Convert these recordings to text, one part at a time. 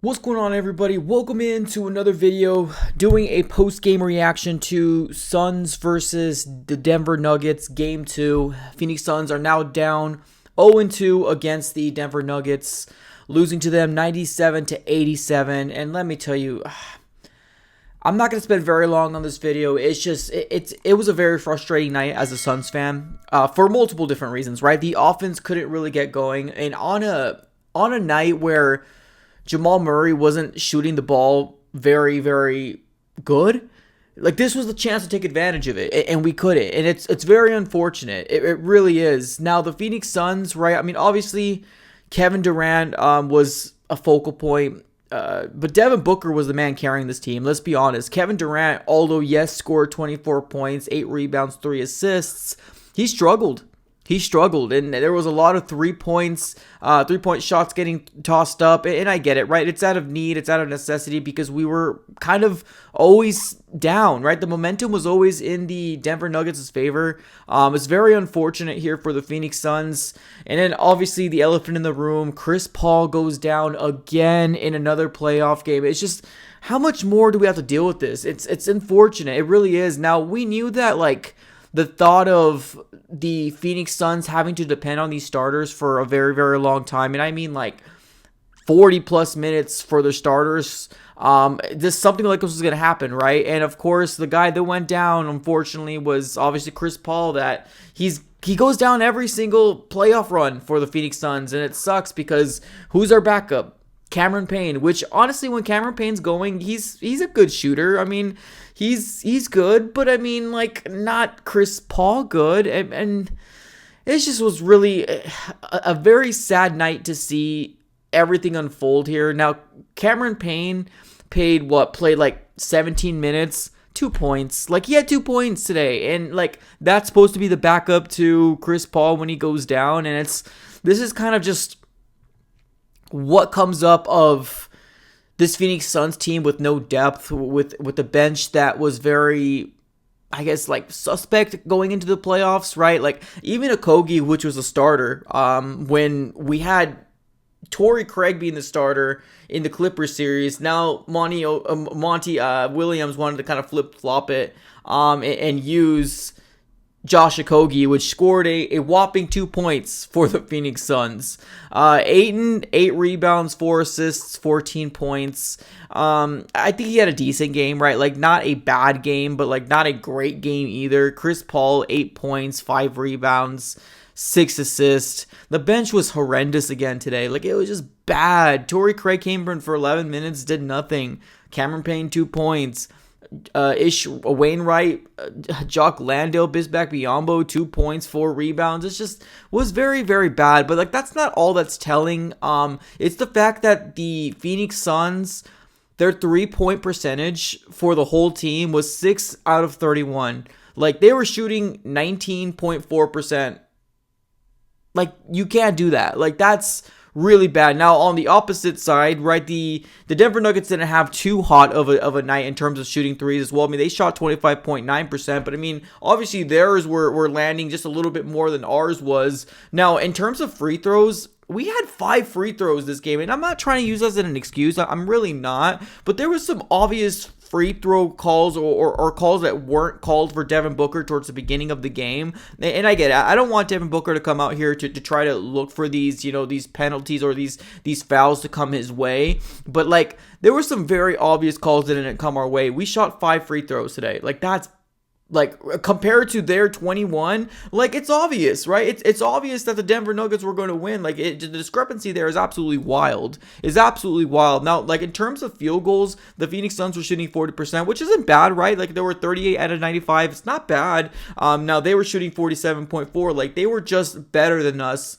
What's going on, everybody? Welcome into another video doing a post-game reaction to Suns versus the Denver Nuggets Game 2. Phoenix Suns are now down 0-2 against the Denver Nuggets, losing to them 97-87. And let me tell you, I'm not going to spend very long on this video. It's just, it was a very frustrating night as a Suns fan for multiple different reasons, right? The offense couldn't really get going, and on a night where Jamal Murray wasn't shooting the ball very, very good, like, this was the chance to take advantage of it, and we couldn't. And it's very unfortunate. It really is. Now, the Phoenix Suns, right? I mean, obviously, Kevin Durant was a focal point, but Devin Booker was the man carrying this team. Let's be honest. Kevin Durant, although yes, scored 24 points, 8 rebounds, 3 assists, he struggled. He struggled, and there was a lot of 3-point shots getting tossed up, and I get it, right? It's out of need, it's out of necessity, because we were kind of always down, right? The momentum was always in the Denver Nuggets' favor. It's very unfortunate here for the Phoenix Suns, and then obviously the elephant in the room, Chris Paul goes down again in another playoff game. It's just, how much more do we have to deal with this? It's unfortunate, it really is. Now, we knew that, like, the thought of the Phoenix Suns having to depend on these starters for a very, very long time, and I mean like 40 plus minutes for the starters, something like this was going to happen, right? And of course, the guy that went down, unfortunately, was obviously Chris Paul. That he goes down every single playoff run for the Phoenix Suns, and it sucks because who's our backup? Cameron Payne, which honestly, when Cameron Payne's going, he's a good shooter. I mean, he's good, but I mean, like, not Chris Paul good. And it just was really a very sad night to see everything unfold here. Now, Cameron Payne played like 17 minutes, 2 points. Like, he had 2 points today, and like, that's supposed to be the backup to Chris Paul when he goes down. And this is kind of just what comes up of this Phoenix Suns team with no depth, with the bench that was very, I guess, like, suspect going into the playoffs, right? Like, even Okogie, which was a starter, when we had Torrey Craig being the starter in the Clippers series, now Monty Williams wanted to kind of flip-flop it and use Josh Okogie, which scored a whopping 2 points for the Phoenix Suns. 8 rebounds, 4 assists, 14 points. I think he had a decent game, right? Like, not a bad game, but like not a great game either. Chris Paul, 8 points, 5 rebounds, 6 assists. The bench was horrendous again today. Like, it was just bad. Torrey Craig came in for 11 minutes, did nothing. Cameron Payne, 2 points. Wainwright, Jock Landale, Bismack Biyombo, 2 points, 4 rebounds. It's just was very, very bad. But like, that's not all that's telling. It's the fact that the Phoenix Suns, their 3-point percentage for the whole team was 6 out of 31. Like, they were shooting 19.4%. Like, you can't do that. Like, that's really bad. Now, on the opposite side, right, the Denver Nuggets didn't have too hot of a night in terms of shooting threes as well. I mean, they shot 25.9%, but I mean, obviously theirs were landing just a little bit more than ours was. Now, in terms of free throws, we had 5 free throws this game, and I'm not trying to use this as an excuse. I'm really not, but there was some obvious free throw calls or calls that weren't called for Devin Booker towards the beginning of the game. And I get it. I don't want Devin Booker to come out here to try to look for these, these penalties or these fouls to come his way. But like, there were some very obvious calls that didn't come our way. We shot 5 free throws today. Like, that's, like, compared to their 21, like, it's obvious, right? It's obvious that the Denver Nuggets were going to win. Like, the discrepancy there is absolutely wild. Now, like, in terms of field goals, the Phoenix Suns were shooting 40%, which isn't bad, right? Like, there were 38 out of 95. It's not bad. Now, they were shooting 47.4. Like, they were just better than us,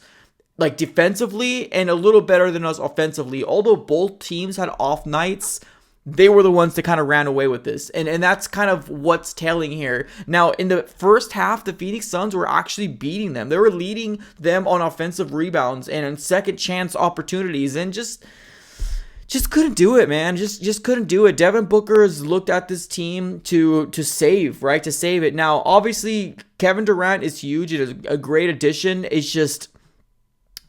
like, defensively, and a little better than us offensively. Although both teams had off nights, they were the ones that kind of ran away with this. And that's kind of what's telling here. Now, in the first half, the Phoenix Suns were actually beating them. They were leading them on offensive rebounds and on second chance opportunities, and just couldn't do it, man. Just couldn't do it. Devin Booker has looked at this team to save, right? To save it. Now, obviously, Kevin Durant is huge. It is a great addition. It's just,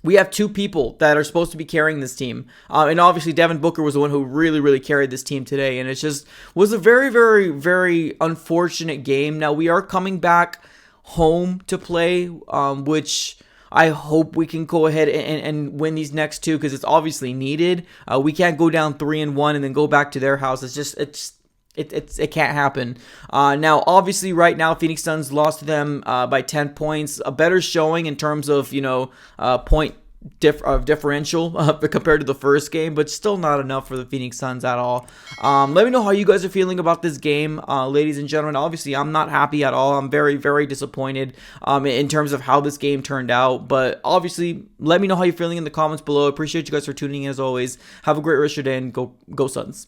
we have two people that are supposed to be carrying this team. And obviously Devin Booker was the one who really carried this team today. And it just was a very unfortunate game. Now we are coming back home to play, which I hope we can go ahead and win these next two, because it's obviously needed. We can't go down 3-1 and then go back to their house. It can't happen. Now, obviously, right now, Phoenix Suns lost to them by 10 points. A better showing in terms of, point differential compared to the first game, but still not enough for the Phoenix Suns at all. Let me know how you guys are feeling about this game, ladies and gentlemen. Obviously, I'm not happy at all. I'm very disappointed in terms of how this game turned out. But obviously, let me know how you're feeling in the comments below. I appreciate you guys for tuning in as always. Have a great rest of your day, and go Suns.